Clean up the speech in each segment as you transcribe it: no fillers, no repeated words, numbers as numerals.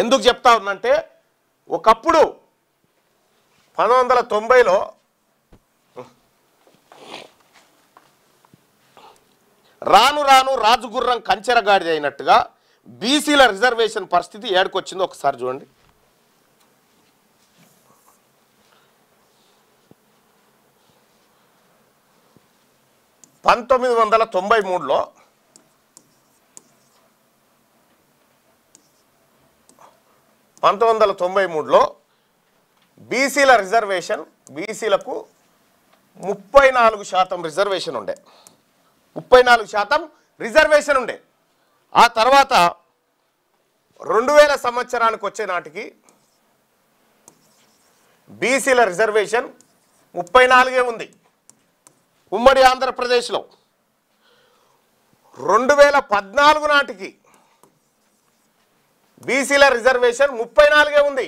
ఎందుకు చెప్తా ఉన్నంటే ఒకప్పుడు 1990లో రాను రాను రాజుగుర్రం కంచెరగాడిది అయినట్టుగా బీసీల రిజర్వేషన్ పరిస్థితి ఏడుకొచ్చిందో ఒకసారి చూడండి. 1993లో బీసీల రిజర్వేషన్ బీసీలకు 34% రిజర్వేషన్ ఉండే 34% రిజర్వేషన్ ఉండే. ఆ తర్వాత 2000 సంవత్సరానికి వచ్చే నాటికి బీసీల రిజర్వేషన్ 34 ఉంది ఉమ్మడి ఆంధ్రప్రదేశ్లో. 2014 నాటికి బీసీల రిజర్వేషన్ 34 ఉంది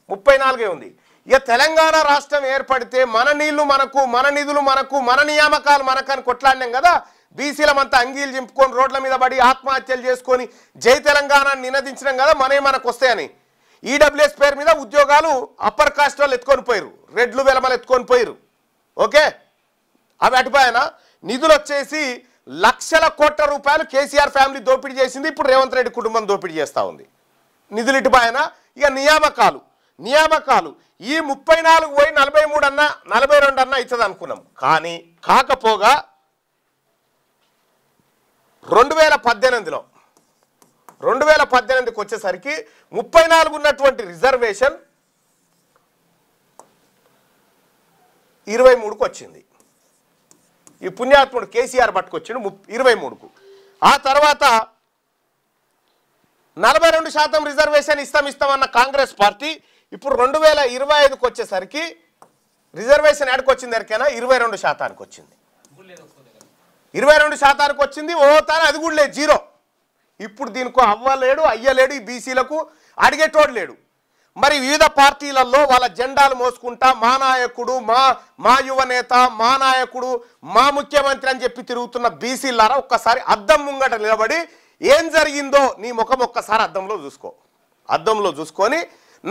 34 ఉంది. ఇక తెలంగాణ రాష్ట్రం ఏర్పడితే మన నీళ్లు మనకు, మన నిధులు మనకు, మన నియామకాలు మనకని కొట్లాడినాం కదా. బీసీలమంతా అంగీలు చింపుకొని రోడ్ల మీద పడి ఆత్మహత్యలు చేసుకొని జై తెలంగాణ నినదించినాం కదా, మనకు వస్తాయని. ఈడబ్ల్యూఎస్ పేరు మీద ఉద్యోగాలు అప్పర్ కాస్ట్ వాళ్ళు ఎత్తుకొని పోయారు, రెడ్లు వెలమలు ఎత్తుకొని పోయారు. ఓకే, అవి అటుపైన నిధులు వచ్చేసి లక్షల కోట్ల రూపాయలు కేసీఆర్ ఫ్యామిలీ దోపిడీ చేసింది. ఇప్పుడు రేవంత్ రెడ్డి కుటుంబం దోపిడీ చేస్తూ ఉంది. నిధులు ఇటుపైన. ఇక నియామకాలు ఈ 34 పోయి 43 అన్నా 42 అన్నా అవుతుంది అనుకున్నాం. కానీ కాకపోగా 2018కి వచ్చేసరికి 34 ఉన్నటువంటి రిజర్వేషన్ 23కు వచ్చింది. ఈ పుణ్యాత్ముడు కేసీఆర్ పట్టుకొచ్చిండు 23కు. ఆ తర్వాత 42% రిజర్వేషన్ ఇస్తామన్న కాంగ్రెస్ పార్టీ ఇప్పుడు 2025కు వచ్చేసరికి రిజర్వేషన్ ఎక్కడికొచ్చింది ఎరికైనా 22% వచ్చింది. 22% వచ్చింది. ఓతాను అది కూడా లేదు, జీరో. ఇప్పుడు దీనికి అవ్వలేడు, అయ్యలేడు, ఈ బీసీలకు అడిగేటోడు లేడు. మరి వివిధ పార్టీలలో వాళ్ళ జెండాలు మోసుకుంటా మా నాయకుడు, మా యువనేత, మా నాయకుడు, మా ముఖ్యమంత్రి అని చెప్పి తిరుగుతున్న బీసీలారా ఒక్కసారి అద్దం ముంగట నిలబడి ఏం జరిగిందో నీ ముఖం ఒక్కసారి అద్దంలో చూసుకో. అద్దంలో చూసుకొని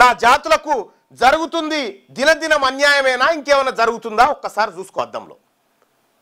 నా జాతులకు జరుగుతుంది దినదినం అన్యాయమేనా, ఇంకేమైనా జరుగుతుందా ఒక్కసారి చూసుకో అద్దంలో.